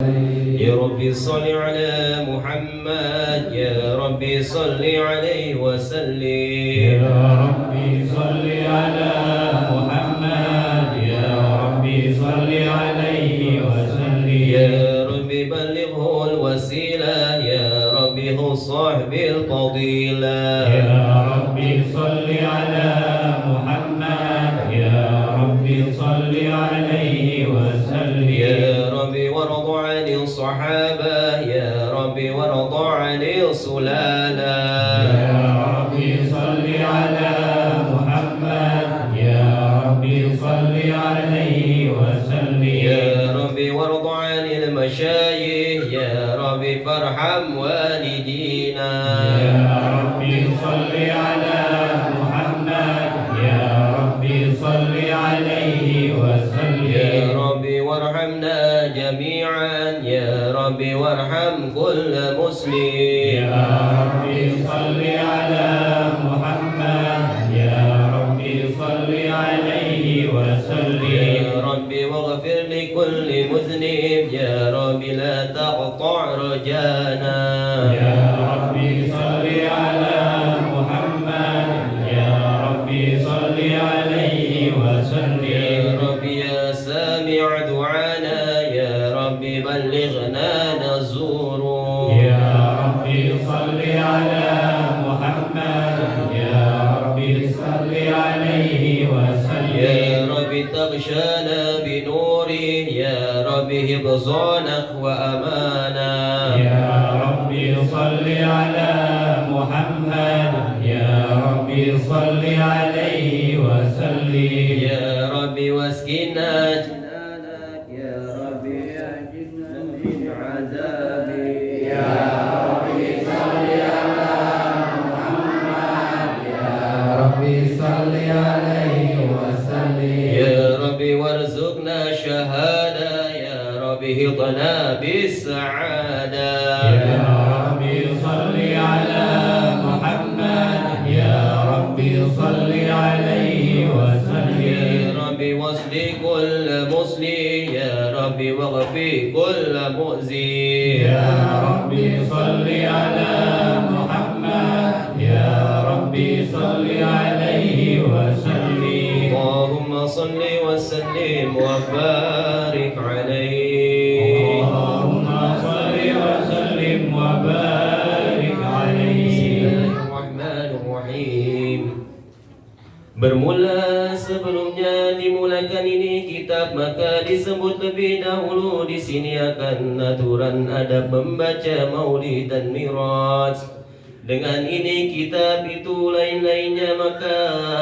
يا ربي صل على محمد، يا ربي صل عليه وسلم. يا ربي صل على محمد، يا ربي صل عليه وسلم. يا ربي بلغه الوسيلة، يا ربي هو صاحب الفضيلة. يا ربي صل على محمد، يا ربي صل عليه وسلم. يا ربي وارض عن الصحابة، يا ربي وارض عن السلالة. يا ربي صل على محمد، يا ربي صل عليه وسلم. يا ربي وارض عن المشايخ، يا ربي فارحم والدينا. يا ربي صل على محمد، يا ربي صل عليه وسلم. يا ربي وارحمنا جميعا، يا ربي وارحم كل مسلم. يا ربي صل على محمد، يا ربي صل عليه وسلم. يا ربي واغفر لكل مذنب، يا ربي لا تقطع رجانا. يا ربي صل على محمد، يا ربي صل عليه وسلم. يا ربي يا سامع دعانا، يا ربي بلغنا نزور. يا ربي صل على محمد، يا ربي صل عليه وسلم. يا ربي تغشانا بنوره، يا ربي حفظانك وأمانا. يا ربي صل على محمد، يا ربي صل عليه وسلم. يا ربي واسقنا جنانك، يا ربي أجرنا من عذابك. يا ربي صل على محمد، يا ربي صل عليه وسلم. يا ربي وارزقنا شهادة، يا ربي هضنا بالسعادة. يا ربي صل على محمد، يا ربي صل عليه وسلم. يا ربي واصل كل مسلم، يا ربي واغفر كل مؤذي. يا ربي صل على محمد، يا ربي صل عليه وسلم. اللهم صل وسلم وبارك عليه. اللهم صل وسلم وبارك عليه. Bismillahirrahmanirrahim. Bermula sebelumnya dimulakan ini kitab, maka disebut lebih dahulu di sini akan aturan adab membaca maulid dan miraj. Dengan ini kitab itu lain-lainnya, maka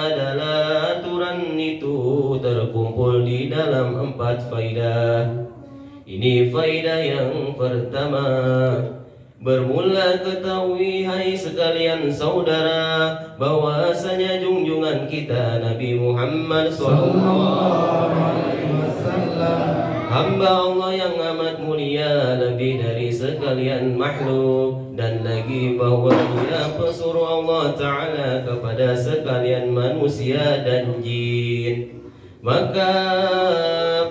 adalah aturan itu terkumpul di dalam 4 faidah. Ini faidah yang pertama. Bermula ketahui hai sekalian saudara, bahwasanya junjungan kita Nabi Muhammad SAW, hamba Allah yang amat mulia, lebih dari sekalian makhluk, dan lagi bahwa dia pesuruh Allah Ta'ala kepada sekalian manusia dan jin. Maka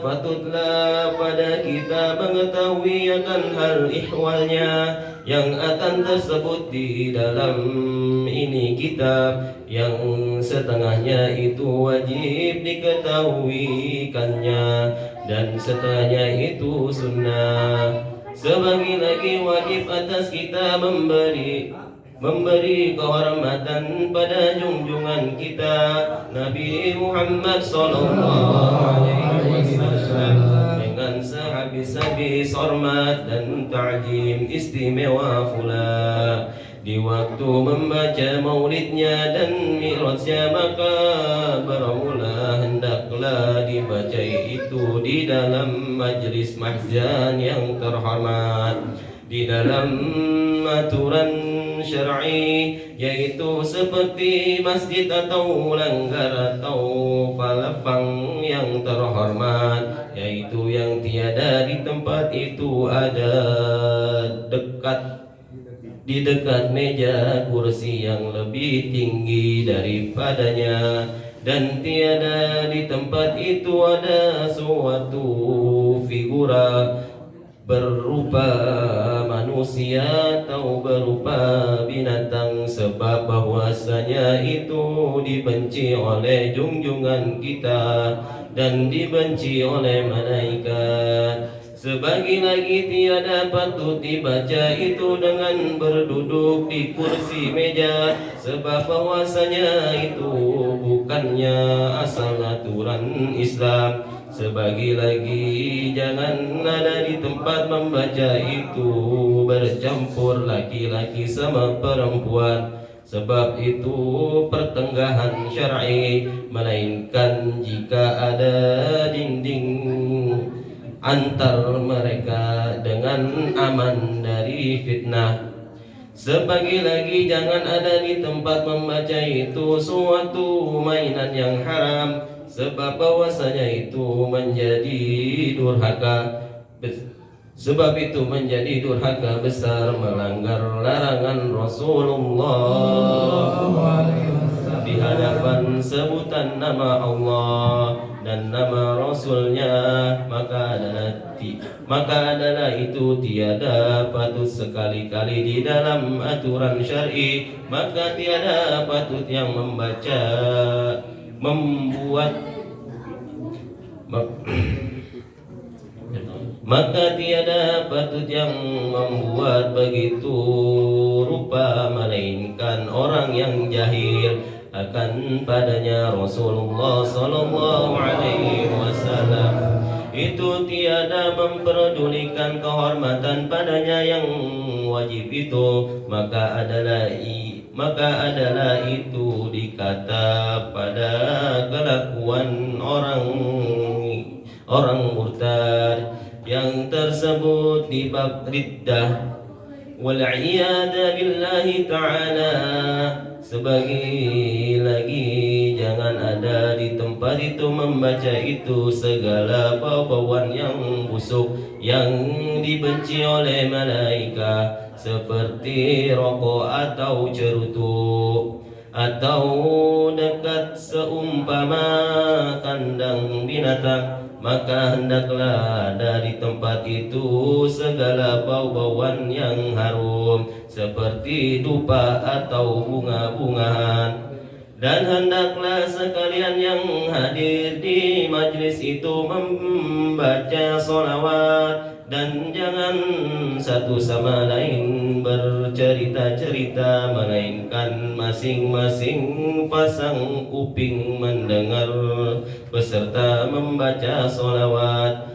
patutlah pada kita mengetahui akan hal ihwalnya yang akan tersebut di dalam ini kitab, yang setengahnya itu wajib diketahuikannya dan setengahnya itu sunnah. Sebagai lagi wajib atas kita memberi kehormatan pada junjungan kita Nabi Muhammad SAW dengan sehabis-habis hormat dan ta'zim istimewa pula. Di waktu membaca maulidnya dan mirajnya, maka bermula hendaklah dibaca itu di dalam majlis mahzan yang terhormat, di dalam aturan syar'i, yaitu seperti masjid atau langgar atau falafang yang terhormat, yaitu yang tiada di tempat itu ada di dekat meja kursi yang lebih tinggi daripadanya, dan tiada di tempat itu ada suatu figura berupa manusia atau berupa binatang, sebab bahwasanya itu dibenci oleh junjungan kita dan dibenci oleh malaikat. Sebagi lagi tiada patut dibaca itu dengan berduduk di kursi meja, sebab bahwasanya itu bukannya asal aturan Islam. Sebagi lagi jangan ada di tempat membaca itu bercampur laki-laki sama perempuan, sebab itu pertenggahan syar'i, melainkan jika ada dinding antar mereka dengan aman dari fitnah. Sebagi lagi jangan ada di tempat membaca itu suatu mainan yang haram, sebab bahwasanya itu menjadi durhaka. Sebab itu menjadi durhaka besar, melanggar larangan Rasulullah di hadapan sebutan nama Allah dan nama Rasulnya, maka adalah itu tiada patut sekali-kali di dalam aturan syar'i, maka tiada patut yang maka tiada patut yang membuat begitu rupa, melainkan orang yang jahil akan padanya Rasulullah sallallahu alaihi wasallam. Itu tiada memperdulikan kehormatan padanya yang wajib itu, maka adalah itu dikata pada kelakuan orang murtad yang tersebut di bab riddah wal'iyada billahi ta'ala. Sebagi lagi jangan ada di tempat itu membaca itu segala bau-bauan yang busuk yang dibenci oleh malaikat, seperti rokok atau cerutu, atau dekat seumpama kandang binatang, maka hendaklah dari tempat itu segala bau-bauan yang harum seperti dupa atau bunga-bungaan. Dan hendaklah sekalian yang hadir di majlis itu membaca sholawat, dan jangan satu sama lain bercerita-cerita, melainkan masing-masing pasang kuping mendengar beserta membaca sholawat.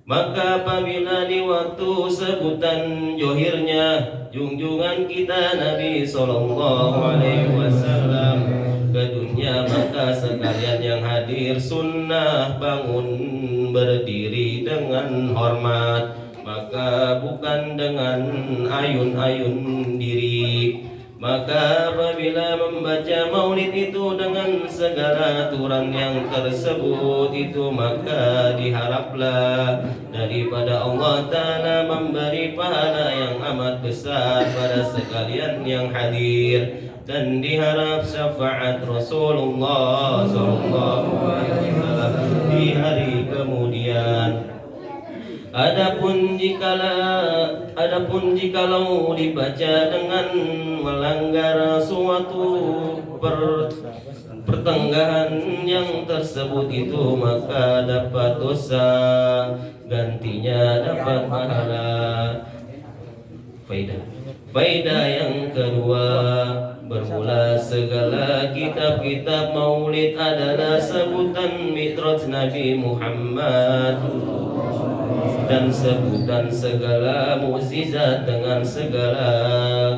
Maka apabila di waktu sebutan johirnya junjungan kita Nabi sallallahu alaihi wasallam ke dunia, maka sekalian yang hadir sunnah bangun berdiri dengan hormat, maka bukan dengan ayun-ayun diri. Maka apabila membaca maulid itu dengan segala aturan yang tersebut itu, maka diharaplah daripada Allah Ta'ala memberi pahala yang amat besar pada sekalian yang hadir, dan diharap syafaat Rasulullah SAW di hari kemudian. Adapun jikalau dibaca dengan melanggar suatu pertenggahan yang tersebut itu, maka dapat dosa, gantinya dapat pahala. Faedah yang kedua, bermula segala kitab-kitab maulid adalah sebutan mi'raj Nabi Muhammad dan sebutan segala mukjizat dengan segala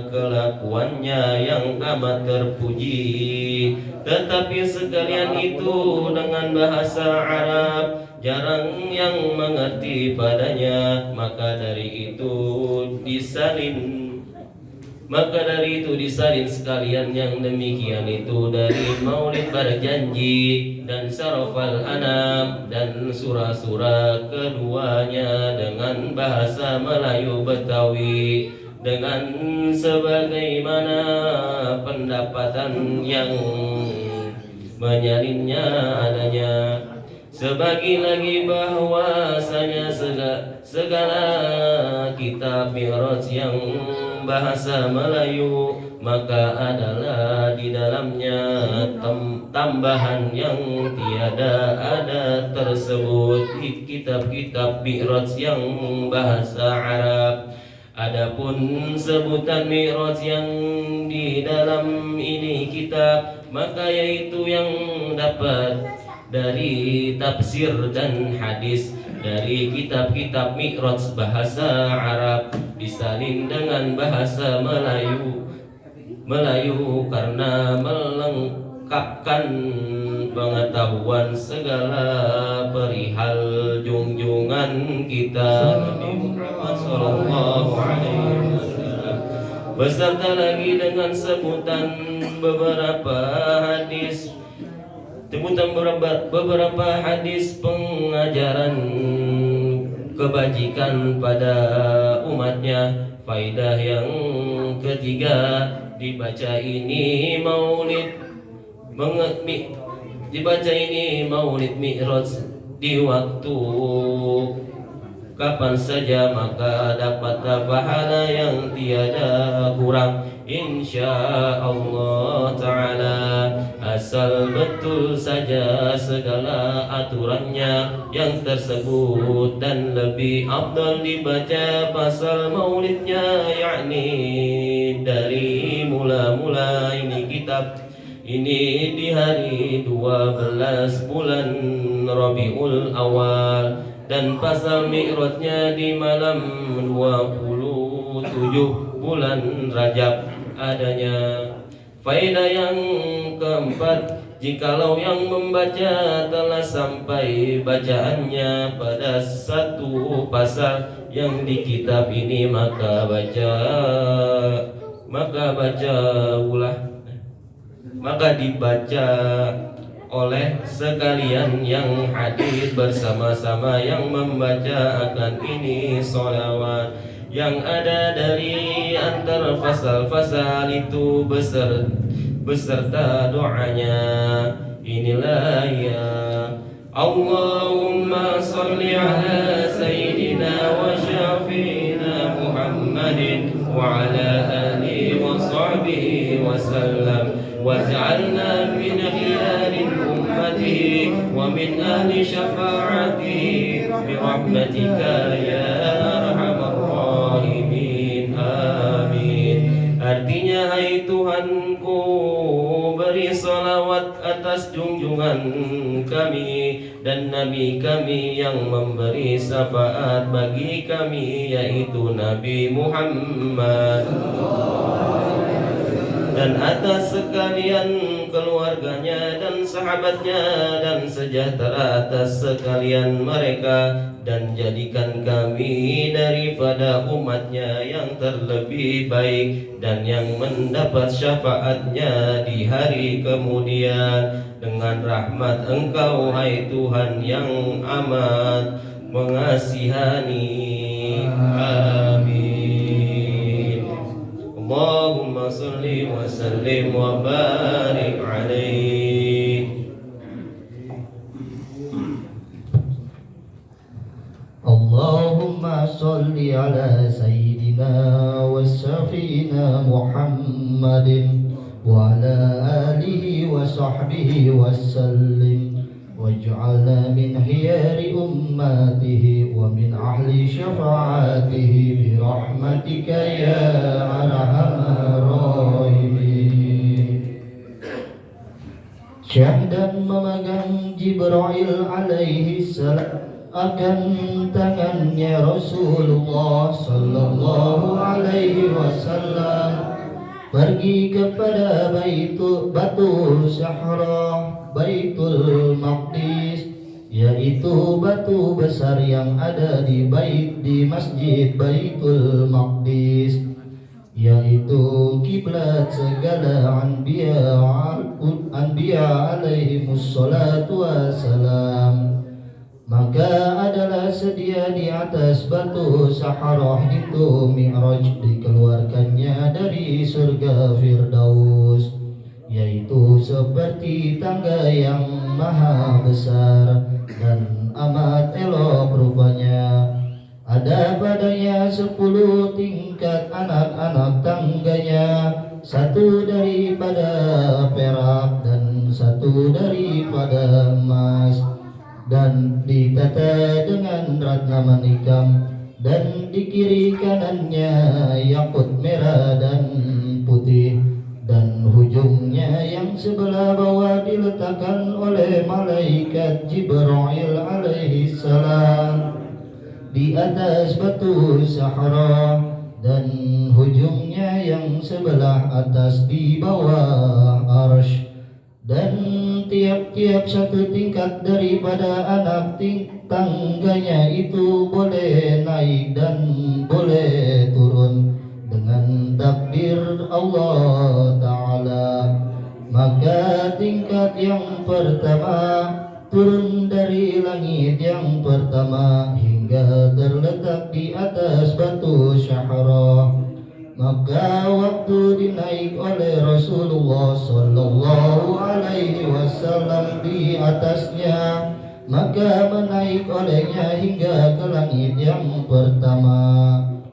kelakuannya yang amat terpuji. Tetapi sekalian itu dengan bahasa Arab jarang yang mengerti padanya, maka dari itu disalin sekalian yang demikian itu dari maulid berjanji dan syarafal anam dan surah-surah keduanya dengan bahasa Melayu Betawi, dengan sebagaimana pendapatan yang menyalinnya adanya. Sebagi lagi bahwasanya segala kitab Mi'raj yang bahasa Melayu maka adalah di dalamnya tambahan yang tiada ada tersebut di kitab-kitab Mi'raj yang bahasa Arab. Adapun sebutan Mi'raj yang di dalam ini kitab maka yaitu yang dapat dari tafsir dan hadis dari kitab-kitab Mi'raj bahasa Arab disalin dengan bahasa Melayu karena melengkapkan pengetahuan segala perihal junjungan kita Nabi Muhammad sallallahu alaihi wasallam, beserta lagi dengan sebutan beberapa hadis pengajaran kebajikan pada umatnya. Faidah yang ketiga, dibaca ini Maulid Mi'raj di waktu kapan saja maka dapat pahala yang tiada kurang insyaallah ta'ala, asal betul saja segala aturannya yang tersebut dan lebih afdal dibaca pasal maulidnya, yakni dari mula-mula ini kitab ini di hari 12 bulan Rabiul Awal dan pasal Mi'rajnya di malam 27 bulan Rajab adanya. Faedah yang keempat, jikalau yang membaca telah sampai bacaannya pada satu pasal yang di kitab ini maka dibaca oleh sekalian yang hadir bersama-sama yang membaca akan ini sholawat yang ada dari antar fasal-fasal itu beserta doanya. Inilah ya Allahumma salli ala Sayyidina wa Syafi'ina Muhammadin wa ala alihi wa sahbihi wa sallam waj'alna min khiyaril ummati wa min ahli syafa'ati bi rahmatika ya arhamar rahimin, amin. Artinya, hai Tuhanku, beri salawat atas junjungan kami dan Nabi kami yang memberi syafaat bagi kami, yaitu Nabi Muhammad, dan atas sekalian keluarganya dan sahabatnya, dan sejahtera atas sekalian mereka, dan jadikan kami daripada umatnya yang terlebih baik dan yang mendapat syafaatnya di hari kemudian dengan rahmat Engkau, hai Tuhan yang amat mengasihani. Amin. Allahumma salli wa sallim wa barik alaihi. Allahumma salli ala Sayyidina wa Syafi'ina Muhammadin wa ala alihi wa sahbihi wa sallim waj'alna min khiyari ummatihi wa min ahli syafa'atihi bi rahmatika ya arhamar rahimin. Syahdan memegang Jibril alaihi salam akan tangannya Rasulullah sallallahu alaihi wasallam pergi kepada batu Sahra, Baitul Maqdis, yaitu batu besar yang ada di Masjid Baitul Maqdis, yaitu kiblat segala anbiya alaihimus salatu wassalam. Maka adalah sedia di atas batu Saharah itu Mi'raj dikeluarkannya dari surga Firdaus, yaitu seperti tangga yang maha besar dan amat elok rupanya. Ada padanya 10 tingkat anak-anak tangganya, 1 daripada perak dan 1 daripada emas, dan ditata dengan ratna manikam, dan di kiri kanannya yakut merah dan putih, dan hujungnya yang sebelah bawah diletakkan oleh malaikat Jibril alaihi salam di atas batu Sahara, dan hujungnya yang sebelah atas di bawah Arsy, dan tiap-tiap 1 tingkat daripada anak tangganya itu boleh naik dan boleh turun dengan takdir Allah Ta'ala. Maka tingkat yang pertama turun dari langit yang pertama hingga terletak di atas batu Sahara. Maka waktu dinaik oleh Rasulullah sallallahu alaihi wasallam di atasnya, maka menaik olehnya hingga ke langit yang pertama,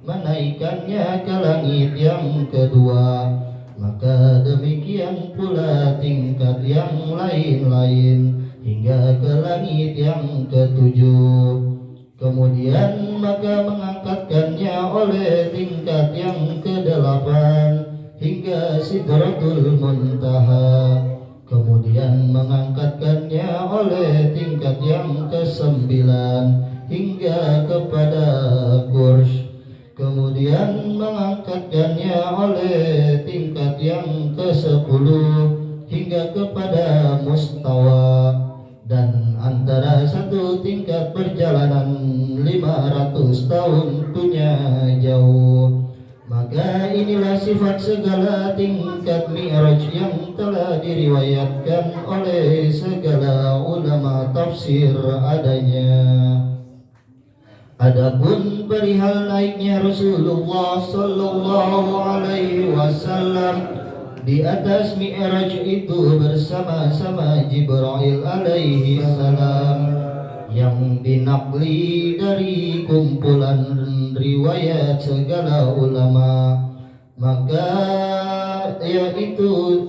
menaikkannya ke langit yang kedua. Maka demikian pula tingkat yang lain-lain hingga ke langit yang ketujuh. Kemudian maka mengangkatkannya oleh tingkat yang ke-8 hingga Sidratul Muntaha. Kemudian mengangkatkannya oleh tingkat yang ke-9 hingga kepada Qurs. Kemudian mengangkatkannya oleh tingkat yang ke-10 hingga kepada Mustawa. Dan antara 1 tingkat perjalanan 500 tahun punya jauh. Maka inilah sifat segala tingkat Mi'raj yang telah diriwayatkan oleh segala ulama tafsir adanya. Adapun perihal naiknya Rasulullah sallallahu alaihi wasallam di atas Mi'raj itu bersama-sama Jibril alaihi salam, yang dinakli dari kumpulan riwayat segala ulama, maka yaitu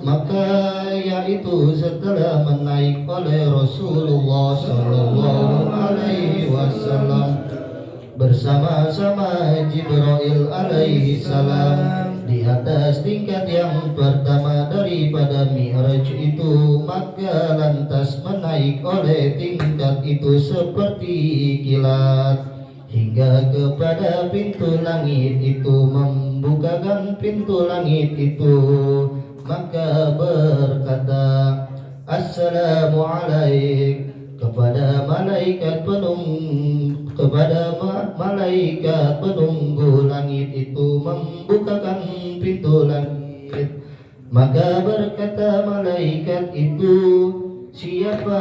setelah menaik oleh Rasulullah sallallahu alaihi wasallam bersama-sama Jibril alaihi salam di atas tingkat yang pertama daripada Mi'raj itu, maka lantas menaik oleh tingkat itu seperti kilat hingga kepada pintu langit itu, membukakan pintu langit itu, maka berkata, Assalamu alaik, kepada malaikat penunggu langit itu membukakan pintu langit. Maka berkata malaikat itu, siapa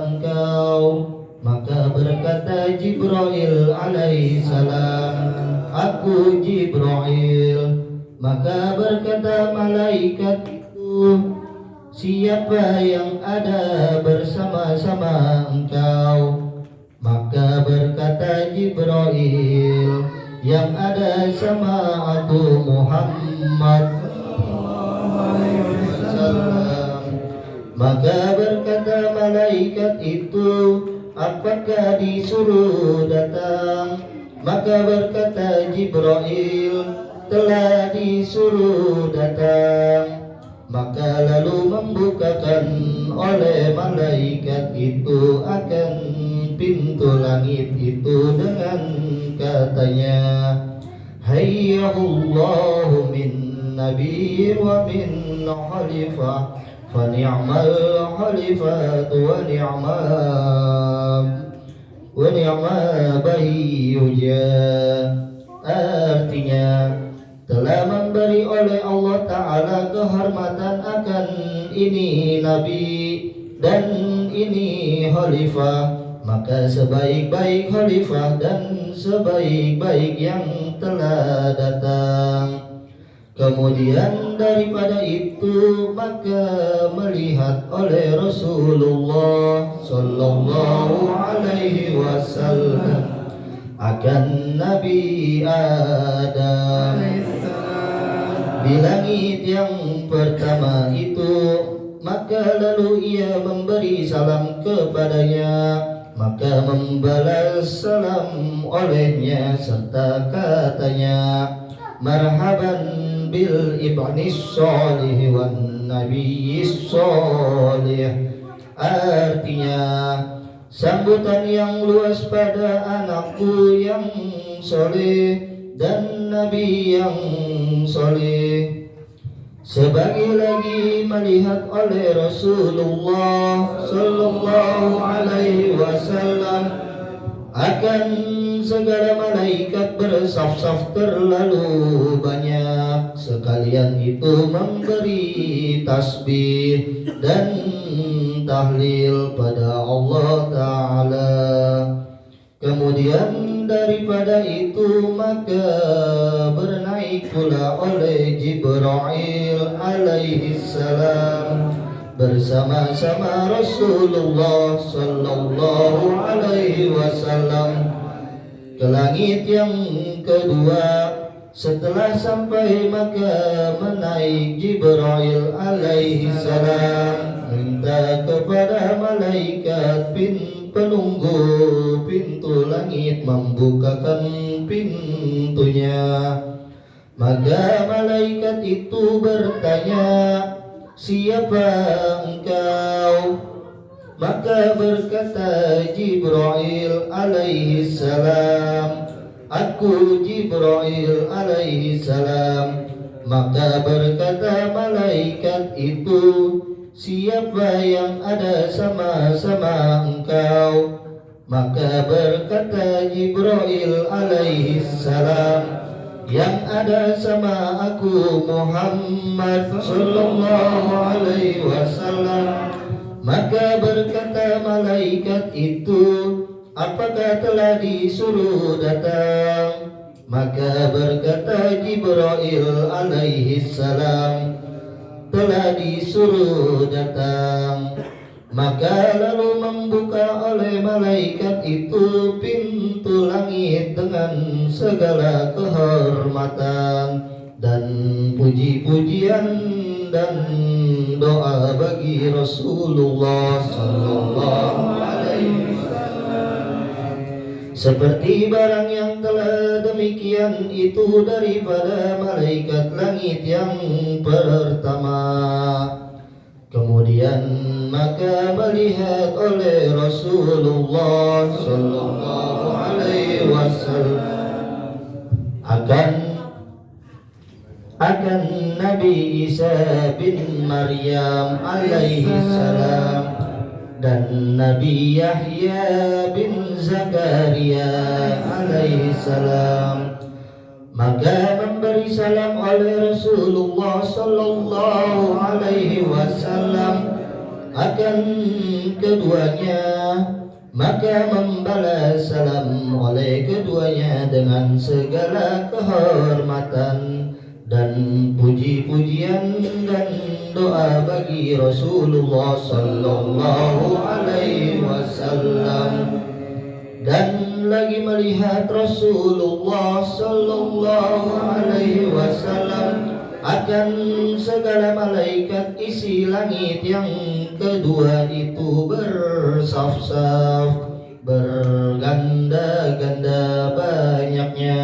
engkau? Maka berkata Jibril alaihi salam, aku Jibril. Maka berkata malaikat itu, siapa yang ada bersama-sama engkau? Maka berkata Jibril, yang ada sama aku Muhammad. Maka berkata malaikat itu, apakah disuruh datang? Maka berkata Jibril, telah disuruh datang. Maka lalu membukakan oleh malaikat itu akan pintu langit itu dengan katanya, hayyahullahu min nabi wa min khalifah, fa ni'mal khalifatu wa ni'ma bayyuja. Artinya, telah memberi oleh Allah Ta'ala kehormatan akan ini Nabi dan ini khalifah. Maka sebaik-baik khalifah dan sebaik-baik yang telah datang. Kemudian daripada itu maka melihat oleh Rasulullah sallallahu alaihi wasallam akan Nabi Adam di langit yang pertama itu. Maka lalu ia memberi salam kepadanya, maka membalas salam olehnya serta katanya, marhaban bil ibnis sholih wan nabiyis sholih. Artinya, sambutan yang luas pada anakku yang soleh dan nabi yang soleh. Sebagai lagi melihat oleh Rasulullah sallallahu alaihi wasallam akan segala malaikat bersaf-saf terlalu banyak, sekalian itu memberi tasbih dan tahlil pada Allah Ta'ala. Kemudian daripada itu maka bernaik pula oleh Jibril alaihi salam bersama-sama Rasulullah sallallahu alaihi wasallam ke langit yang kedua. Setelah sampai maka menaik Jibril alaihi salam minta kepada malaikat penunggu pintu langit membukakan pintunya. Maka malaikat itu bertanya, siapa engkau? Maka berkata Jibril alaihi salam, aku Jibril alaihi salam. Maka berkata malaikat itu, siapa yang ada sama-sama engkau? Maka berkata Jibril alaihi salam, yang ada sama aku Muhammad sallallahu alaihi wasallam. Maka berkata malaikat itu, apakah telah disuruh datang? Maka berkata Jibril alaihi salam, telah disuruh datang. Maka lalu membuka oleh malaikat itu pintu langit dengan segala kehormatan dan puji-pujian dan doa bagi Rasulullah sallallahu alaihi wasallam. Seperti barang yang telah demikian itu daripada malaikat langit yang pertama. Kemudian maka melihat oleh Rasulullah sallallahu alaihi wasallam akan Nabi Isa bin Maryam alaihi salam dan Nabi Yahya bin Zakaria alaihi salam. Maka memberi salam oleh Rasulullah sallallahu alaihi wasallam akan keduanya. Maka membalas salam oleh keduanya dengan segala kehormatan dan puji-pujian dan doa bagi Rasulullah sallallahu alaihi wasallam. Dan lagi melihat Rasulullah sallallahu alaihi wasallam akan segala malaikat isi langit yang kedua itu bersaf-saf, berganda-ganda banyaknya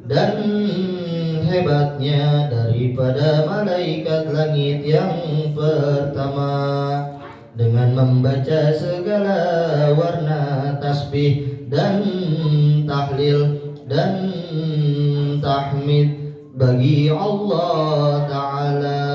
dan hebatnya daripada malaikat langit yang pertama, dengan membaca segala warna tasbih dan tahlil dan tahmid bagi Allah Ta'ala.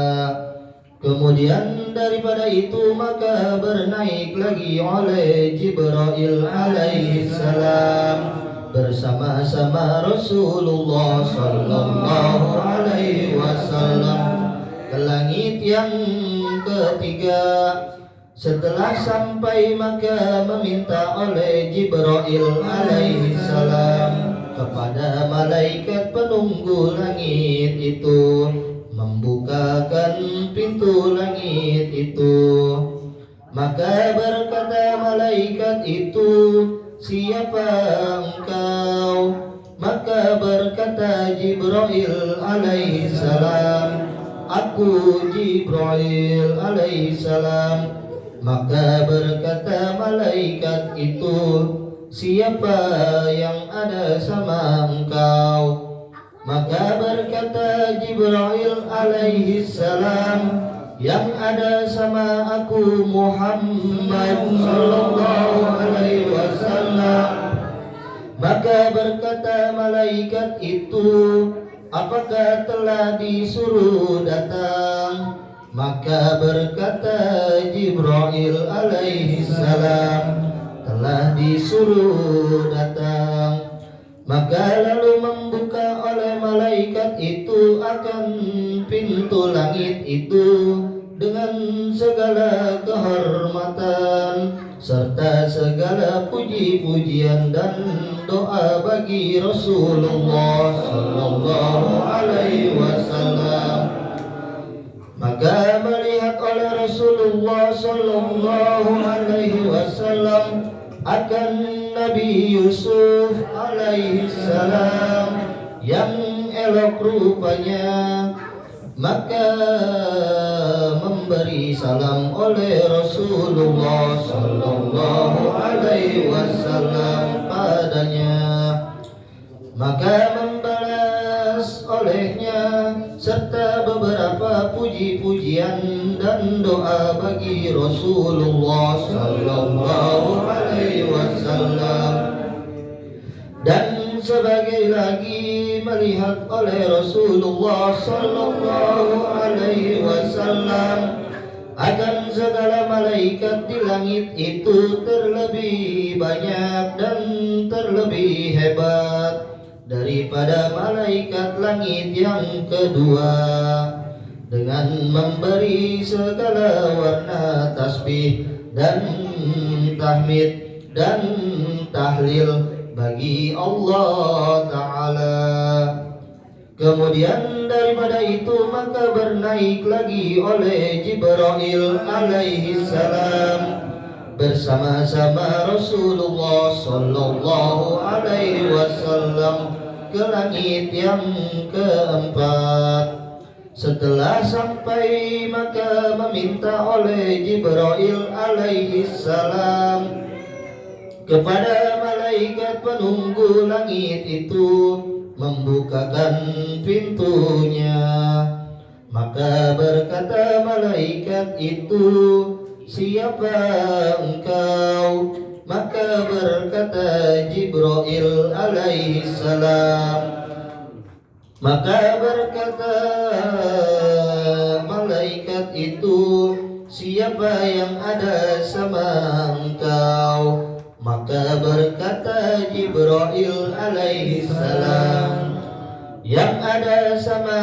Kemudian daripada itu maka bernaik lagi oleh Jibril alaihi salam bersama-sama Rasulullah sallallahu alaihi wasallam ke langit yang ketiga. Setelah sampai maka meminta oleh Jibril alaihi salam kepada malaikat penunggu langit itu, membukakan pintu langit itu. Maka berkata malaikat itu, siapa engkau? Maka berkata Jibril alaihi salam, aku Jibril alaihi salam. Maka berkata malaikat itu, siapa yang ada sama engkau? Maka berkata Jibril alaihi salam, yang ada sama aku Muhammad sallallahu alaihi wasallam. Maka berkata malaikat itu, apakah telah disuruh datang? Maka berkata Jibril alaihi salam, telah disuruh datang. Maka lalu membuka oleh malaikat itu akan pintu langit itu dengan segala kehormatan serta segala puji-pujian dan doa bagi Rasulullah sallallahu alaihi wasallam. Maka melihat oleh Rasulullah sallallahu alaihi wasallam akan Nabi Yusuf alaihi salam yang elok rupanya, maka memberi salam oleh Rasulullah sallallahu alaihi wasallam padanya. Maka membalas olehnya serta beberapa puji-pujian dan doa bagi Rasulullah sallallahu alaihi wasallam. Dan sebagai lagi melihat oleh Rasulullah sallallahu alaihi wasallam akan segala malaikat di langit itu terlebih banyak dan terlebih hebat daripada malaikat langit yang kedua, dengan memberi segala warna tasbih dan tahmid dan tahlil bagi Allah Ta'ala. Kemudian daripada itu maka bernaik lagi oleh Jibril alaihi salam bersama-sama Rasulullah sallallahu alaihi wasallam ke langit yang keempat. Setelah sampai maka meminta oleh Jibril alaihi salam kepada malaikat penunggu langit itu membukakan pintunya. Maka berkata malaikat itu, siapa engkau? Maka berkata Jibril alaihi salam. Maka berkata malaikat itu, siapa yang ada sama engkau? Maka berkata Jibril alaihi salam, yang ada sama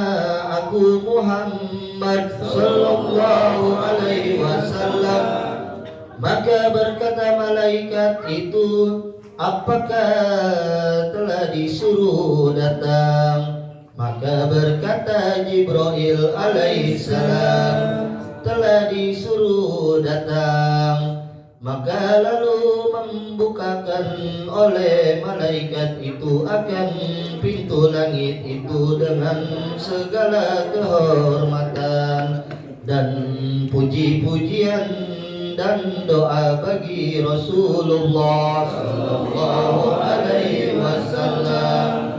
aku Muhammad sallallahu alaihi wasallam. Maka berkata malaikat itu, apakah telah disuruh datang? Maka berkata Jibril alaihi salam, telah disuruh datang. Maka lalu membukakan oleh malaikat itu akan pintu langit itu dengan segala kehormatan dan puji-pujian dan doa bagi Rasulullah sallallahu alaihi wasallam.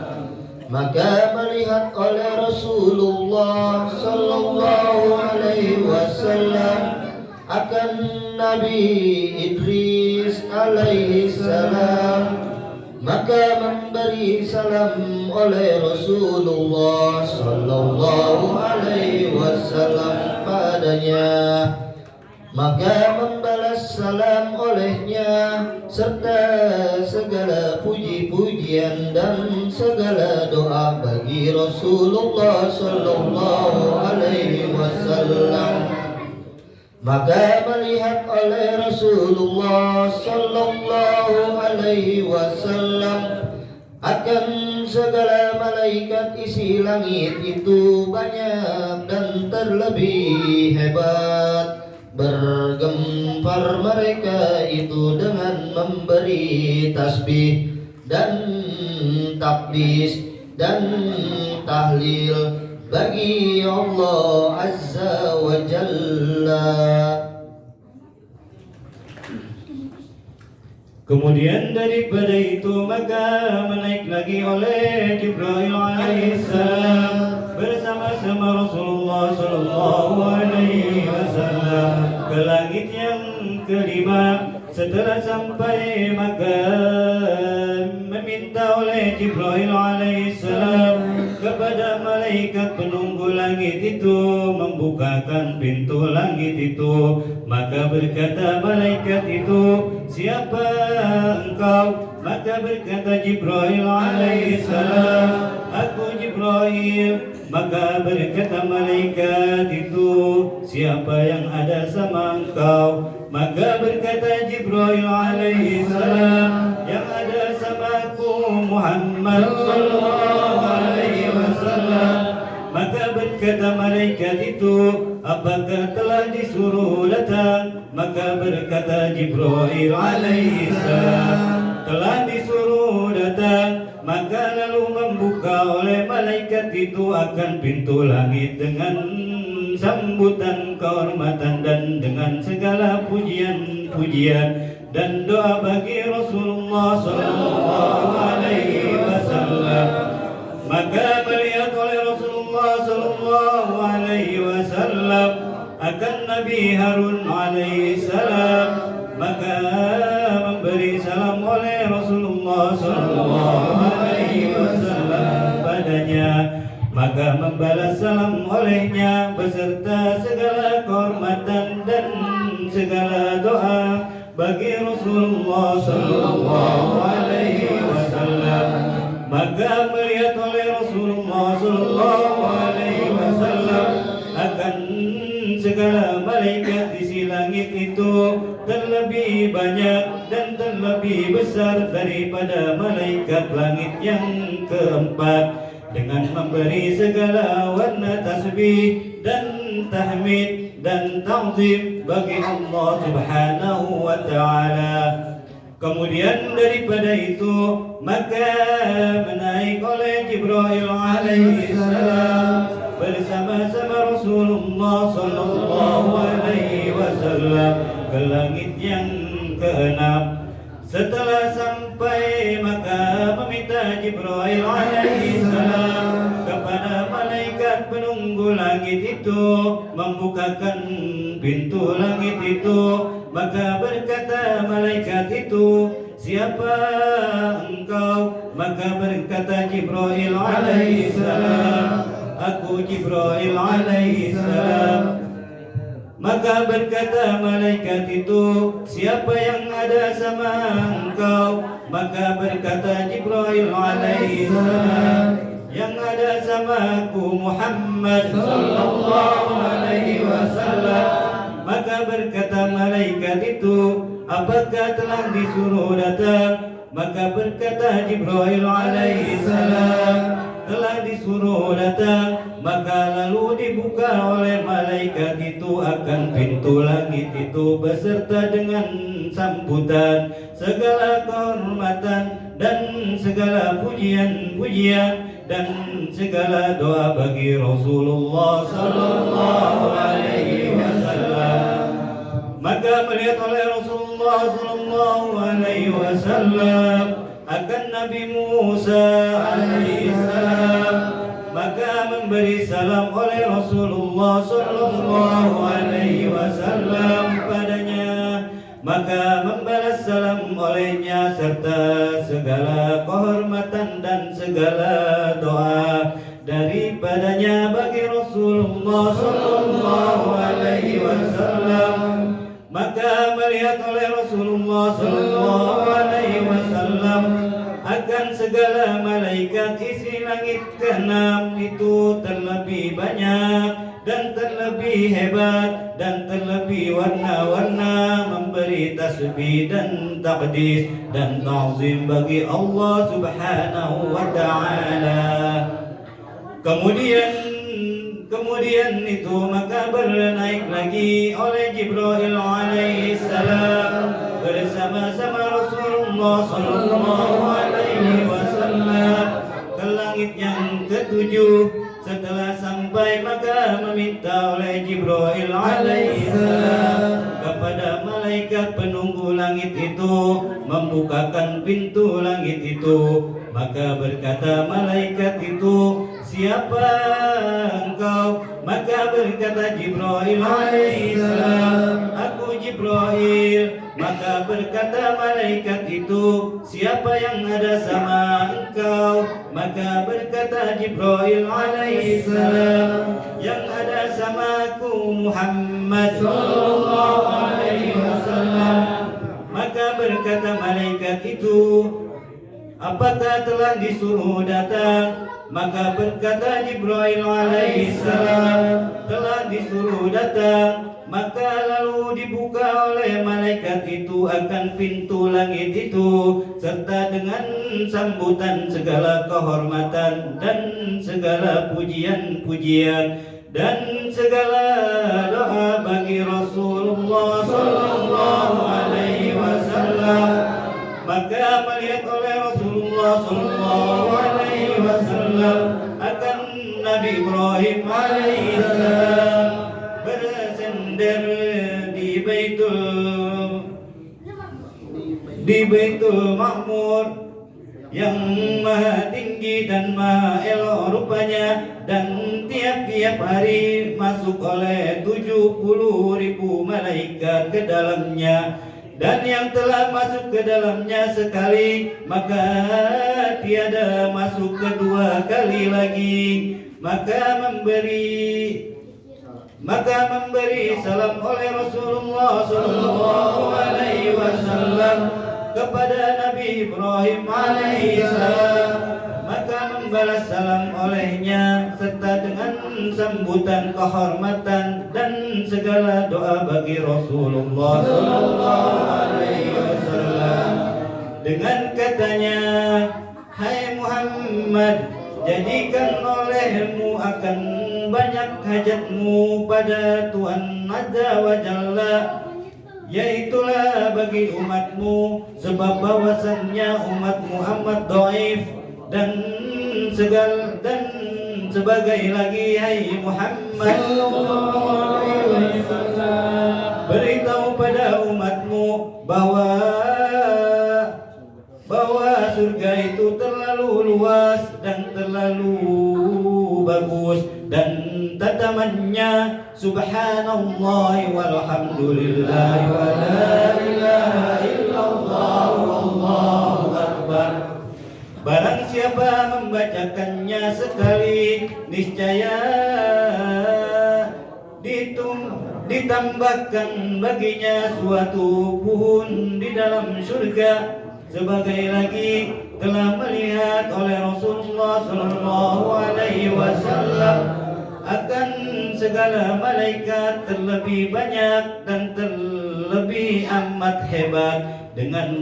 Maka melihat oleh Rasulullah sallallahu alaihi wasallam akan Nabi Idris alaihi salam, maka memberi salam oleh Rasulullah sallallahu alaihi wasallam padanya. Maka membalas salam olehnya serta segala puji-pujian dan segala doa bagi Rasulullah sallallahu alaihi wasallam. Maka melihat oleh Rasulullah sallallahu alaihi wasallam akan segala malaikat isi langit itu banyak dan terlebih hebat. Bergempar mereka itu dengan memberi tasbih dan takdis dan tahlil bagi Allah Azza wa Jalla. Kemudian daripada itu maka menaik lagi oleh Jibril alaihissalam bersama-sama Rasulullah sallallahu alaihi wasallam ke langit yang kelima. Setelah sampai maka meminta oleh Jibril alaihissalam kepada malaikat penunggu langit itu membukakan pintu langit itu. Maka berkata malaikat itu, siapa engkau? Maka berkata Jibril alaihissalam, aku Jibril. Maka berkata malaikat itu, siapa yang ada sama engkau? Maka berkata Jibril alaihissalam, yang ada sama aku Muhammad sallallahu alaihi wasallam. Maka berkata malaikat itu, apakah telah disuruh datang? Maka berkata Jibril alaihissalam, telah disuruh datang. Maka lalu membuka oleh malaikat itu akan pintu langit dengan sambutan kehormatan dan dengan segala pujian-pujian dan doa bagi Rasulullah sallallahu alaihi wasallam. Maka melihat oleh Rasulullah sallallahu alaihi wasallam akan Nabi Harun alaihi salam, maka memberi salam oleh Rasulullah sallallahu alaihi wasallam padanya. Maka membalas salam olehnya beserta segala kehormatan dan segala doa bagi Rasulullah sallallahu alaihi wasallam. Maka melihat oleh Rasulullah sallallahu alaihi wasallam akan segala malaikat isi langit itu terlebih banyak dan terlebih besar daripada malaikat langit yang keempat, dengan memberi segala warna tasbih dan tahmid dan ta'zim bagi Allah Subhanahu wa ta'ala. Kemudian daripada itu maka menaik oleh Jibril alaihi salam bersama-sama Rasulullah sallallahu alaihi wasallam ke langit yang keenam. Setelah sampai maka meminta Jibril alaihi salam kepada malaikat penunggu langit itu membukakan pintu langit itu. Maka berkata malaikat itu, siapa engkau? Maka berkata Jibril alaihi salam, aku Jibril alaihi salam. Maka berkata malaikat itu, siapa yang ada sama engkau? Maka berkata Jibril alaihi salam, yang ada sama aku Muhammad sallallahu alaihi wasallam. Maka berkata malaikat itu, apakah telah disuruh datang? Maka berkata Jibril alaihi salam, telah disuruh datang. Maka lalu dibuka oleh malaikat itu akan pintu langit itu beserta dengan sambutan segala kehormatan dan segala pujian-pujian dan segala doa bagi Rasulullah sallallahu alaihi wasallam. Maka melihat oleh Rasulullah sallallahu alaihi wasallam akan Nabi Musa alaihi salam, maka memberi salam oleh Rasulullah sallallahu alaihi wasallam padanya. Maka membalas salam olehnya serta segala kehormatan dan segala doa daripadanya bagi Rasulullah sallallahu alaihi wasallam. Maka melihat oleh Rasulullah sallallahu alaihi wasallam akan segala malaikat isi langit keenam itu terlebih banyak dan terlebih hebat dan terlebih warna-warna, memberi tasbih dan takdis dan ta'zim bagi Allah Subhanahu wa ta'ala. Kemudian itu maka bernaik lagi oleh Jibril alaihissalam bersama-sama Rasulullah sallallahu alaihi wasallam ke langit yang ketujuh. Setelah sampai maka meminta oleh Jibril alaihissalam kepada malaikat penunggu langit itu membukakan pintu langit itu. Maka berkata malaikat itu, siapa engkau? Maka berkata Jibril alaihissalam, aku Jibril. Maka berkata malaikat itu, siapa yang ada sama engkau? Maka berkata Jibril alaihissalam, yang ada sama aku Muhammad sallallahu alaihi wasallam. Maka berkata malaikat itu, apakah telah disuruh datang? Maka berkata Jibril alaihissalam, telah disuruh datang. Maka lalu dibuka oleh malaikat itu akan pintu langit itu, serta dengan sambutan segala kehormatan dan segala pujian-pujian dan segala doa bagi Rasulullah sallallahu alaihi wasallam. Maka melihat oleh Rasulullah sallallahu alaihi wasallam akan Nabi Ibrahim alaihissalam bersender di Baitul Ma'mur yang maha tinggi dan maha elok rupanya, dan tiap-tiap hari masuk oleh 70.000 malaikat ke dalamnya. Dan yang telah masuk ke dalamnya sekali, maka tiada masuk kedua kali lagi. Maka memberi salam oleh Rasulullah sallallahu alaihi wasallam kepada Nabi Ibrahim alaihissalam. Maka membalas salam olehnya serta dengan sambutan kehormatan dan segala doa bagi Rasulullah sallallahu alaihi wasallam dengan katanya, hai Muhammad, jadikan olehmu akan banyak hajatmu pada Tuhan Azza wa Jalla, yaitulah bagi umatmu, sebab bahwasannya umat Muhammad dhaif dan sebagai lagi, hai Muhammad, beritahu pada umatmu bahwa surga itu terlalu luas dan terlalu bagus, dan tatamannya subhanallah walhamdulillah wa la ilaha illallah wallahu akbar. Barang siapa membacakannya sekali, niscaya ditambahkan baginya suatu pohon di dalam surga. Sebagai lagi telah melihat oleh Rasulullah sallallahu alaihi wasallam akan segala malaikat terlebih banyak dan terlebih amat hebat dengan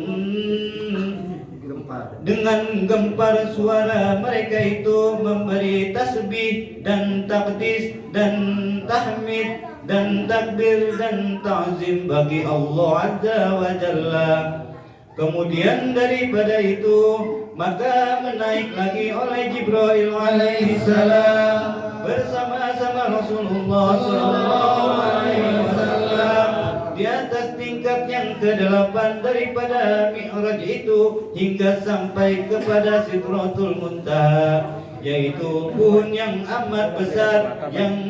gempar suara mereka itu memberi tasbih dan takdis dan tahmid dan takbir dan ta'zim bagi Allah Azza wa Jalla. Kemudian daripada itu maka menaik lagi oleh Jibril alaihissalam bersama-sama Rasulullah sallallahu alaihi wasallam di atas tingkat yang ke-8 daripada Mi'raj itu hingga sampai kepada Sidratul Muntaha, yaitu pohon yang amat besar yang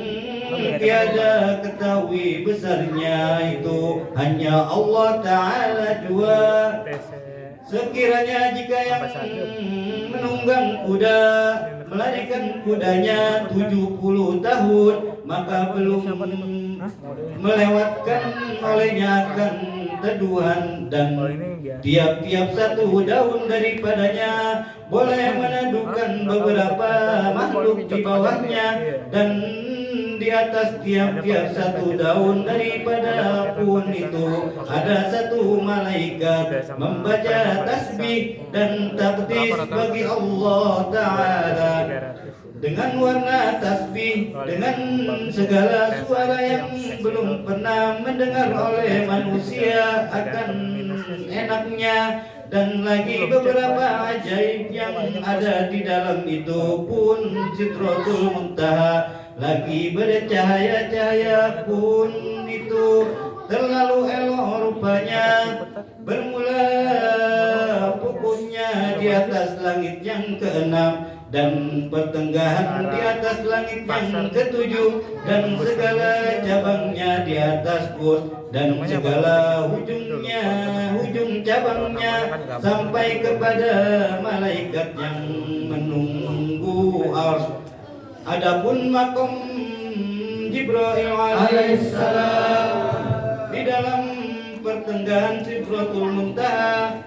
tiada ketahui besarnya, itu hanya Allah Ta'ala jua. Sekiranya jika yang menunggang kuda melarikan kudanya 70 tahun, maka belum melewatkan olehnya akan teduhan dan tiap-tiap satu daun daripadanya boleh meneduhkan beberapa makhluk di bawahnya, dan di atas tiap-tiap satu daun daripada pohon itu ada satu malaikat membaca tasbih dan takdis bagi Allah Ta'ala dengan warna tasbih, dengan segala suara yang belum pernah mendengar oleh manusia akan enaknya, dan lagi beberapa ajaib yang ada di dalam itu pun Sidratul Muntaha. Lagi bercahaya-cahaya pun itu terlalu elok rupanya, bermula pokoknya di atas langit yang keenam dan pertengahan di atas langit yang ketujuh, dan segala cabangnya di atas pun, dan segala ujung cabangnya sampai kepada malaikat yang menunggu ars. Adapun makom Jibril alaihissalam di dalam pertengahan Sidratul Muntaha,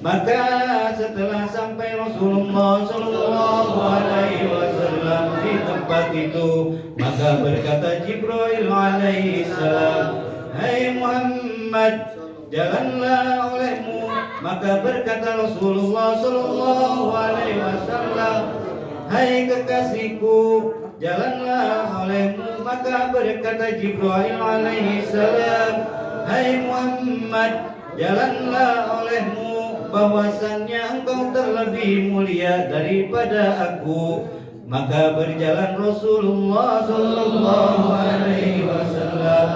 maka setelah sampai Rasulullah Sallallahu Alaihi Wasallam di tempat itu, maka berkata Jibril alaihissalam, "Hai Muhammad, jalanlah olehmu." Maka berkata Rasulullah Sallallahu Alaihi Wasallam, "Hai kekasihku, jalanlah olehmu." Maka berkata Jibril alaihissalam, "Hai Muhammad, jalanlah olehmu, bahwasannya engkau terlebih mulia daripada aku." Maka berjalan Rasulullah Sallallahu Alaihi Wasallam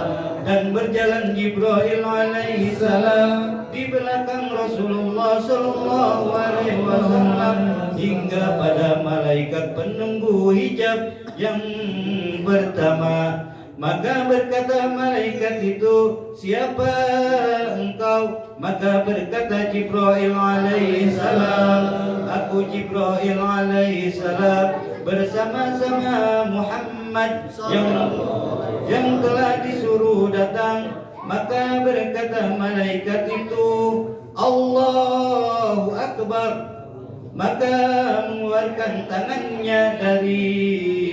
dan berjalan Jibril alaihissalam di belakang Rasulullah Sallallahu Alaihi Wasallam hingga pada malaikat penunggu hijab yang pertama. Maka berkata malaikat itu, "Siapa engkau?" Maka berkata Jibril alaihissalam, "Aku Jibril alaihissalam bersama-sama Muhammad yang telah disuruh datang." Maka berkata malaikat itu, "Allahu Akbar." Maka mengeluarkan tangannya dari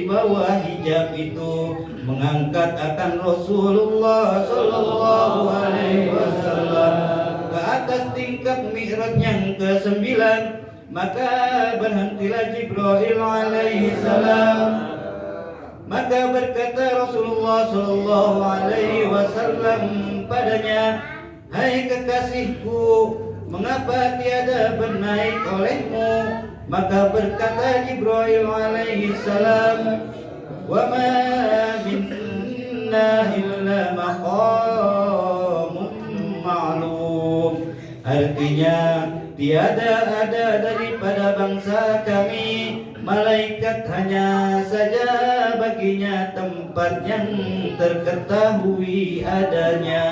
bawah hijab itu, mengangkat akan Rasulullah Sallallahu Alaihi Wasallam ke atas tingkat Mi'raj yang ke-9. Maka berhentilah Jibril alaihissalam. Maka berkata Rasulullah Sallallahu Alaihi Wasallam padanya, "Hai kekasihku, mengapa tiada bernaik olehmu?" Maka berkata Jibril alaihissalam, "Wa ma minna illa maqamun ma'lum." Artinya, tiada ada daripada bangsa kami malaikat, hanya saja baginya tempat yang terketahui adanya.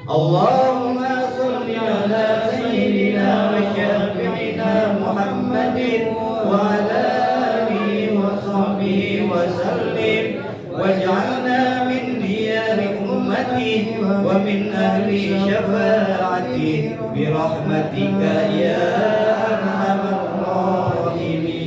Allahumma salli ala sayyidina wa syafi'ina Muhammadin wa ala alihi wa sahbihi wa sallim, waj'alna min diyari ummati wa min ahli syafa'ati bi rahmatika ya arhamar rahimin.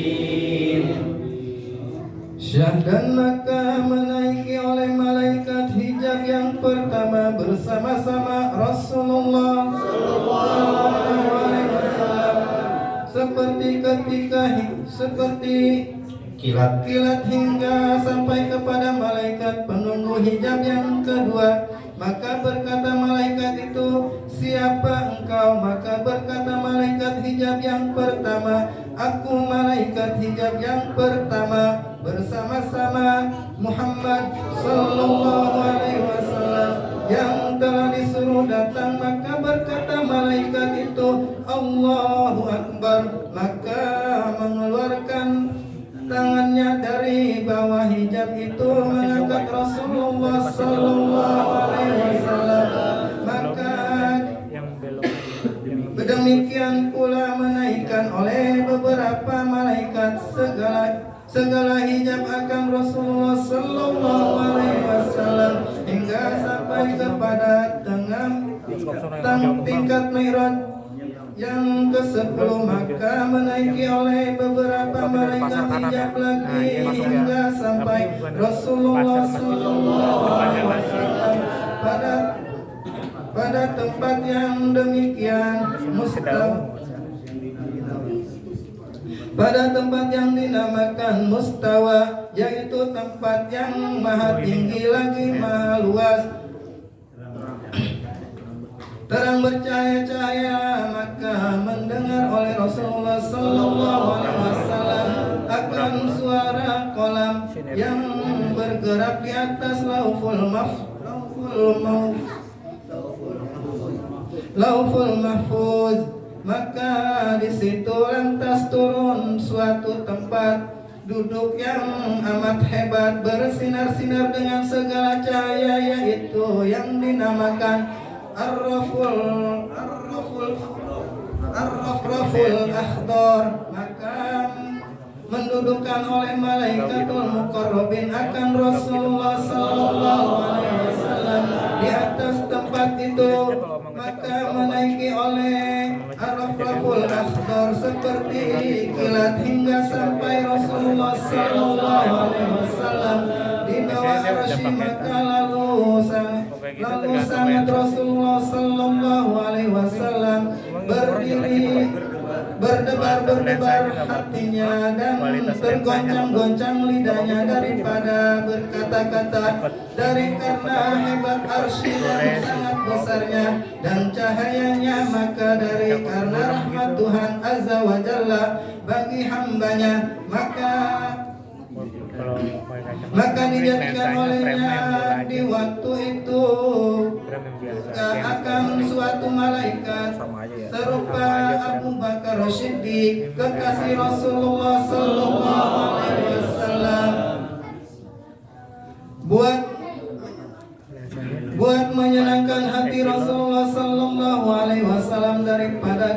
Dan maka menaiki oleh malaikat hijab yang pertama bersama-sama Rasulullah Sallallahu Alaihi Wasallam seperti kilat hingga sampai kepada malaikat penunggu hijab yang kedua. Maka berkata malaikat itu, "Siapa engkau?" Maka berkata malaikat hijab yang pertama, "Aku malaikat hijab yang pertama bersama-sama Muhammad Sallallahu Alaihi Wasallam yang telah disuruh datang." Maka berkata malaikat itu, "Allahu Akbar." Maka mengeluarkan tangannya dari bawah hijab itu, mengangkat Rasulullah Sallallahu Alaihi Wasallam. Maka demikian pula menaikkan oleh beberapa malaikat segala segala hijab akan Rasulullah sallallahu alaihi wasallam hingga sampai kepada tingkat Mi'raj yang ke-10, maka menaiki oleh beberapa malaikat hijab lagi hingga sampai Rasulullah sallallahu alaihi wasallam pada tempat yang demikian mustawa, pada tempat yang dinamakan mustawa, yaitu tempat yang maha tinggi lagi maha luas, terang bercahaya-cahaya. Maka mendengar oleh Rasulullah sallallahu alaihi wasallam akan suara kolam yang bergerak di atas Lauful Mahfuz. Maka di situ lantas turun suatu tempat duduk yang amat hebat, bersinar-sinar dengan segala cahaya, yaitu yang dinamakan Ar-Raful Akhdar. Maka mendudukkan oleh malaikatul muqarrabin akan Rasulullah sallallahu alaihi wasallam di atas tempat itu. Maka menaiki oleh Ar-Raful Akhdar seperti kilat hingga sampai Rasulullah sallallahu alaihi wasallam di bawah arsy. Maka lalu sangat Rasulullah sallallahu alaihi wasallam berdiri, berdebar hatinya dan tergoncang-goncang lidahnya daripada berkata-kata, karena hebat arsy yang sangat besarnya dan cahayanya. Maka karena rahmat Tuhan azza wa jalla bagi hambanya, maka dijadikan olehnya di waktu itu akan suatu malaikat serupa Abu Bakar Siddiq, kekasih Rasulullah sallallahu alaihi wasallam, buat menyenangkan hati Rasulullah sallallahu alaihi wasallam daripada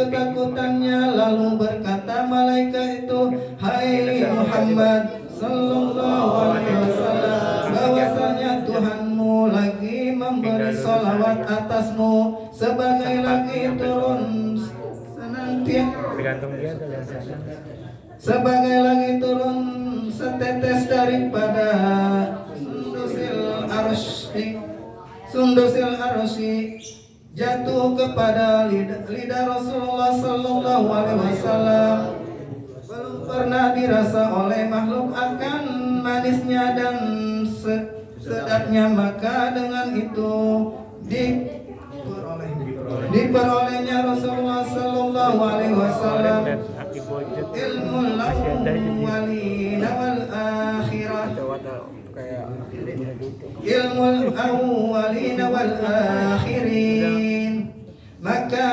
ketakutannya. Lalu berkata malaikat itu, "Hai Muhammad sallallahu alaihi wasallam, bahwasanya Tuhanmu lagi memberi salawat atasmu sebagai lagi turun setetes daripada sundusil arsy jatuh kepada lidah Rasulullah sallallahu alaihi wasallam. Belum pernah dirasa oleh makhluk akan manisnya dan sedapnya. Maka dengan itu diperolehnya Rasulullah sallallahu alaihi wasallam ilmul awwalina wal akhirah, ilmul awwalina wal akhirin. Maka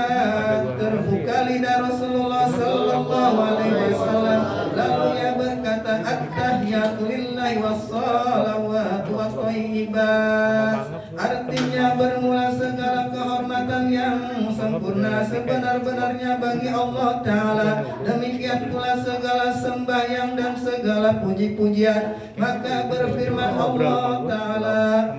terbuka lidah Rasulullah sallallahu alaihi wasallam, lalu ia berkata, "At-tahiyatu lillahi was-salawatu wat-thayyibat." Artinya bermula segala kehormatan yang sempurna sebenar-benarnya bagi Allah Ta'ala, demikian pula segala sembahyang dan segala puji-pujian. Maka berfirman Allah Ta'ala,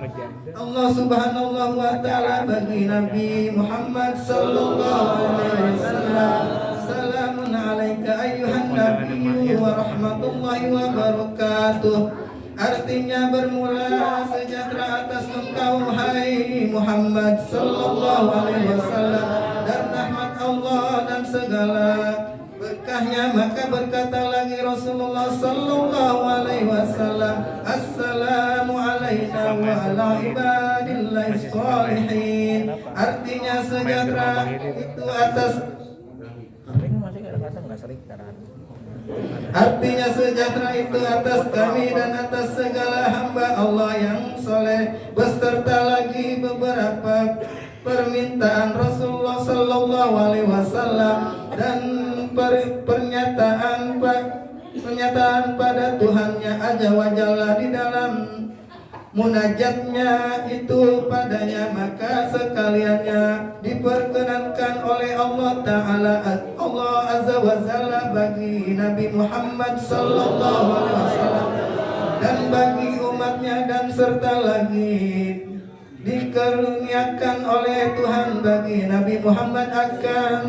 Allah Subhanahu wa Ta'ala bagi Nabi Muhammad sallallahu alaihi wasallam, "Salamun alaika ayyuhan nabiyyu wa rahmatullahi wa barakatuh." Artinya bermula sejahtera atas engkau hai Muhammad sallallahu alaihi wasallam dan rahmat Allah dan segala berkahnya. Maka berkata lagi Rasulullah sallallahu alaihi wasallam, "Assalamu alaina wa ala ibadillahi sholihin." Artinya sejahtera itu atas kami dan atas segala hamba Allah yang soleh, beserta lagi beberapa permintaan Rasulullah sallallahu alaihi wasallam dan pernyataan pada Tuhannya azza wa jalla munajatnya itu padanya, maka sekaliannya diperkenankan oleh Allah Ta'ala, Allah Azza wa Jalla bagi Nabi Muhammad sallallahu alaihi wasallam dan bagi umatnya, dan serta lagi dikaruniakan oleh Tuhan bagi Nabi Muhammad akan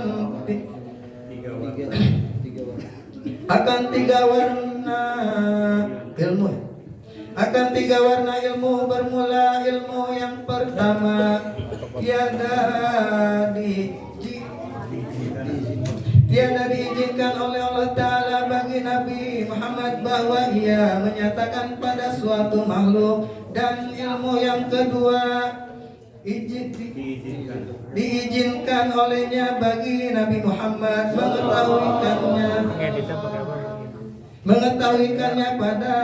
tiga warna ilmu. Akan tiga warna ilmu, bermula ilmu yang pertama tiada diizinkan oleh Allah Ta'ala bagi Nabi Muhammad bahwa ia menyatakan pada suatu makhluk. Dan ilmu yang kedua diizinkan olehnya bagi Nabi Muhammad mengetahuikannya pada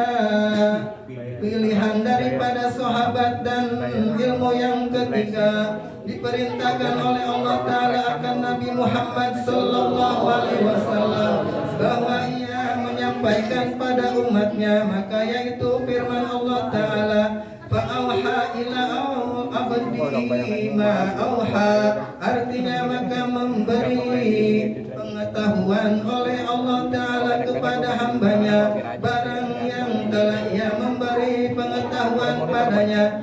pilihan daripada sahabat. Dan ilmu yang ketiga diperintahkan oleh Allah Ta'ala akan Nabi Muhammad sallallahu alaihi wasallam bahwa ia menyampaikan pada umatnya, maka yaitu firman Allah Ta'ala, fa'auha ila abdi ma auha, artinya maka memberi pengetahuan oleh Allah Ta'ala kepada hambanya barang yang telah ia memberi pengetahuan padanya,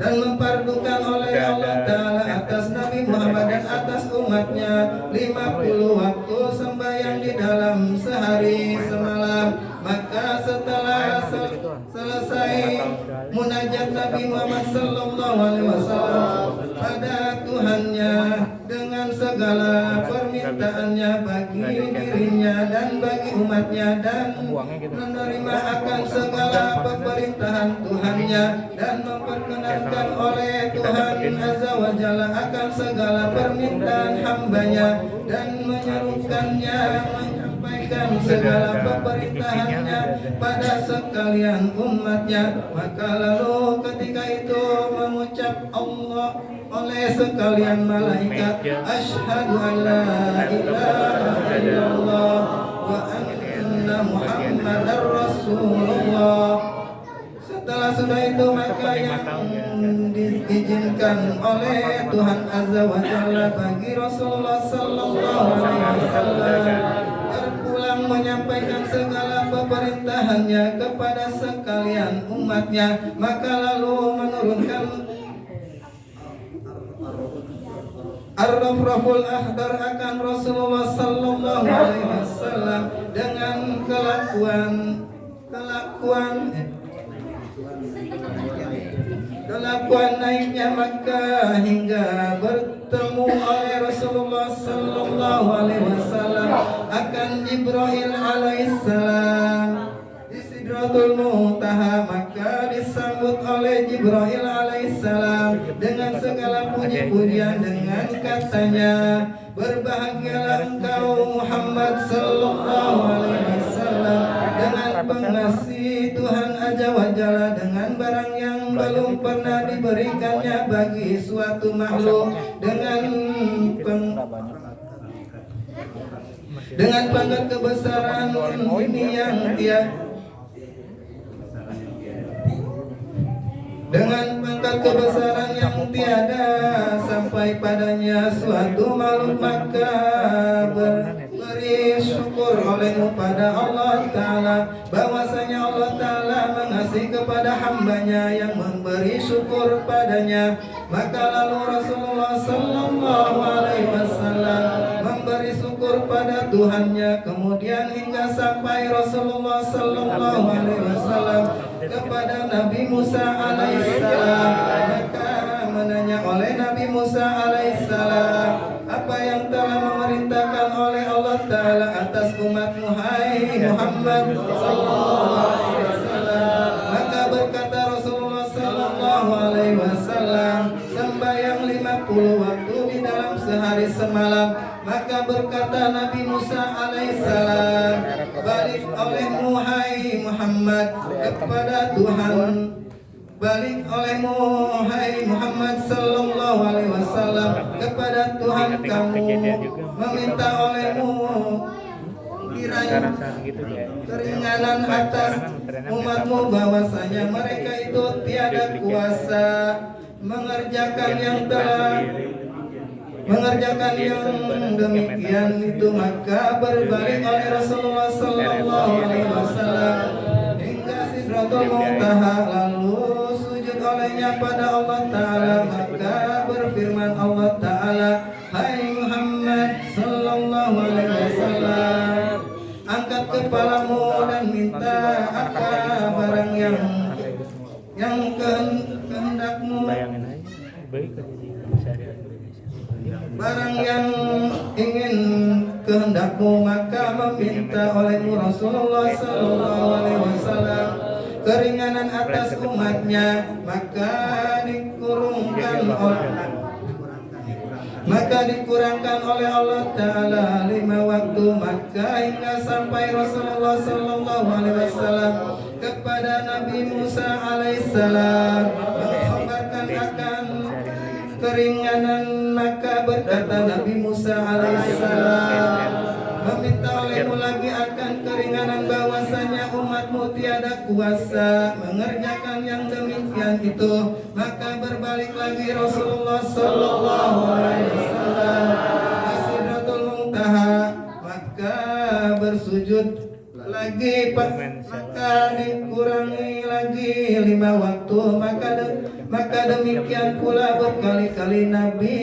dan mempardukan oleh Allah Ta'ala atas Nabi Muhammad dan atas umatnya 50 waktu sembahyang di dalam sehari semalam. Maka setelah selesai munajat Nabi Muhammad sallallahu alaihi wasallam pada Tuhannya dengan segala permintaannya bagi dirinya dan bagi umatnya, dan menerima akan segala pemerintahan Tuhannya, dan memperkenankan oleh Tuhan Azza wa Jalla akan segala permintaan hambanya, dan menyerukannya menyampaikan segala pemerintahannya pada sekalian umatnya. Maka lalu ketika itu mengucap Allah oleh sekalian malaikat, asyhadu an la ilaha illallah wa anna muhammadar rasulullah. Setelah sudah itu maka yang diizinkan oleh Tuhan Azza wa Jalla bagi Rasulullah sallallahu alaihi wasallam berpulang menyampaikan segala pemerintahannya kepada sekalian umatnya. Maka lalu menurunkan Ar-Rafraful Akhdar akan Rasulullah sallallahu alaihi wasallam dengan kelakuan naiknya Makkah hingga bertemu oleh Rasulullah sallallahu alaihi wasallam akan Jibril alaihissalam di Sidratul Muntaha. Maka disambut oleh Jibril alaihissalam dengan segala puji-pujian dengan katanya, berbahagialah engkau Muhammad sallallahu alaihi wasallam dengan pengasih Tuhan Azza wa Jalla dengan barang yang belum pernah diberikannya bagi suatu makhluk, dengan pangkat kebesaran ini yang tiada sampai padanya suatu makhluk, maka beri syukur olehmu pada Allah Ta'ala bahwasanya Allah Ta'ala mengasihi kepada hambanya yang memberi syukur padanya. Maka lalu Rasulullah sallallahu alaihi wasallam memberi syukur pada Tuhannya, kemudian hingga sampai Rasulullah sallallahu alaihi wasallam kepada Nabi Musa alaihissalam. Maka menanya oleh Nabi Musa alaihissalam, apa yang telah memerintahkan oleh Allah Ta'ala atas umatmu hai Muhammad sallallahu alaihi wasallam. Maka berkata Rasulullah sallallahu alaihi wasallam, sembahyang 50 waktu di dalam sehari semalam. Maka berkata Nabi Musa alaihissalam, balik olehmu hai Muhammad kepada Tuhan, balik olehmu hai Muhammad sallallahu alaihi wasallam kepada Tuhan kamu, meminta olehmu kiranya keringanan atas umatmu bahwasanya mereka itu tiada kuasa mengerjakan yang demikian itu, maka berbalik oleh Rasulullah sallallahu alaihi wasallam hingga Sidratul Muntaha, lalu sujud olehnya pada Allah Ta'ala, maka berfirman Allah Ta'ala, hai Muhammad sallallahu alaihi wasallam, angkat kepalamu dan minta apa barang yang kehendakmu, barang yang ingin kehendakmu, maka meminta olehmu Rasulullah sallallahu alaihi wasallam keringanan atas umatnya, maka dikurangkan oleh Allah Ta'ala 5 waktu, maka hingga sampai Rasulullah sallallahu alaihi wasallam kepada Nabi Musa alaihissalam mengkhabarkan akan keringanan, maka berkata Nabi Musa alaihissalam, meminta olehmu lagi akan keringanan bahwasanya umatmu tiada kuasa mengerjakan yang demikian itu, maka berbalik lagi Rasulullah sallallahu alaihi wasallam ke Sidratul Muntaha, maka bersujud lagi, maka dikurangi lagi 5 waktu, maka demikian pula berkali-kali Nabi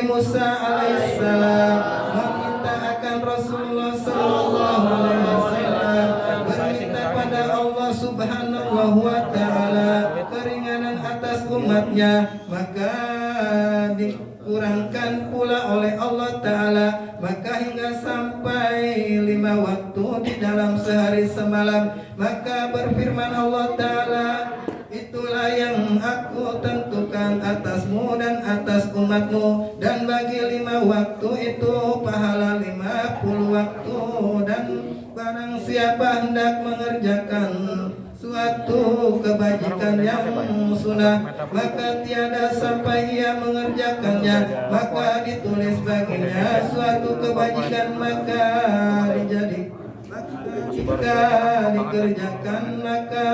Musa alaihissalam meminta akan Rasulullah sallallahu alaihi wasallam berminta pada Allah subhanahu wa ta'ala keringanan atas umatnya, maka dikurangkan pula oleh Allah Ta'ala, maka hingga sampai 5 waktu di dalam sehari semalam, maka berfirman Allah Ta'ala, itulah yang aku tentukan atasmu dan atas umatmu, dan bagi 5 waktu itu pahala 50 waktu, dan barang siapa hendak mengerjakan suatu kebajikan yang sunnah, maka tiada sampai ia mengerjakannya, maka ditulis baginya suatu kebajikan, maka jika dikerjakan maka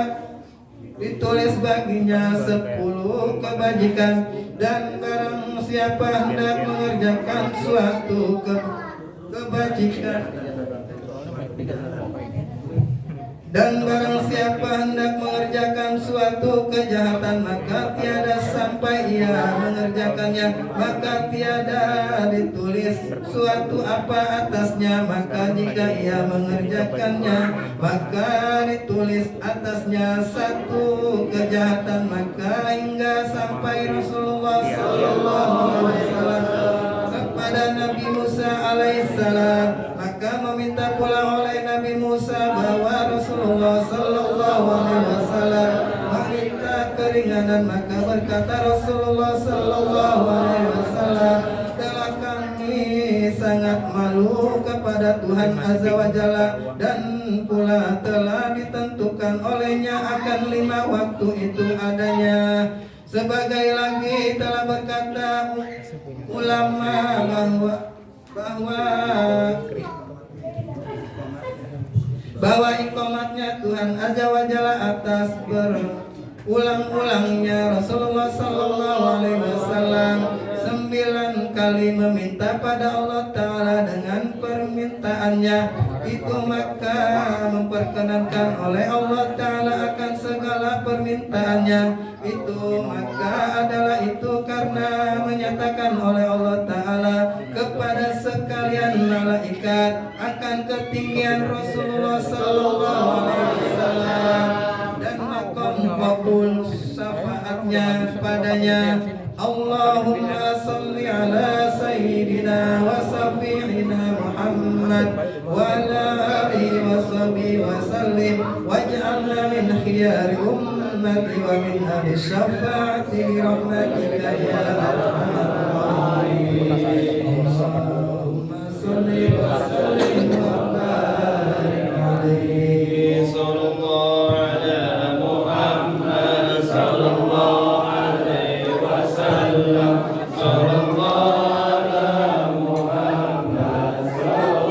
ditulis baginya 10 kebajikan, dan barang siapa hendak mengerjakan suatu kebajikan, dan barang siapa hendak mengerjakan suatu kejahatan, maka tiada sampai ia mengerjakannya, maka tiada ditulis suatu apa atasnya, maka jika ia mengerjakannya, maka ditulis atasnya satu kejahatan, maka hingga sampai Rasulullah sallallahu alaihi wasallam kepada Nabi Musa alaihissalam, maka meminta pula oleh Nabi Musa bahwa Rasulullah sallallahu alaihi wasallam meminta keringanan, maka berkata Rasulullah sallallahu alaihi wasallam, telah kami sangat malu kepada Tuhan Azza wa Jalla, dan pula telah ditentukan olehnya akan 5 waktu itu adanya. Sebagai lagi telah berkata ulama bahwa iqamatnya Tuhan Azza wa Jalla atas berulang-ulangnya Rasulullah sallallahu alaihi wasallam 9 kali meminta pada Allah Ta'ala dengan permintaannya itu, maka memperkenankan oleh Allah Ta'ala akan segala permintaannya itu, maka adalah itu karena menyatakan oleh Allah Ta'ala kepada sekalian malaikat akan ketinggian Rasulullah sallallahu alaihi wasallam dan makom qabul syafaatnya padanya. Allahumma salli ala sayyidina wa safi'ina Muhammad wa ala alihi wa sahbihi wa sallim waj'alna min khiyari ummati wa min ahli syafa'ati bi rahmatika ya arhamar rahimin. Allahumma salli wa sallim wa barik alaihi sallallahu ala Muhammad sallallahu sallallahu ala Muhammad sallallahu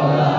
sholat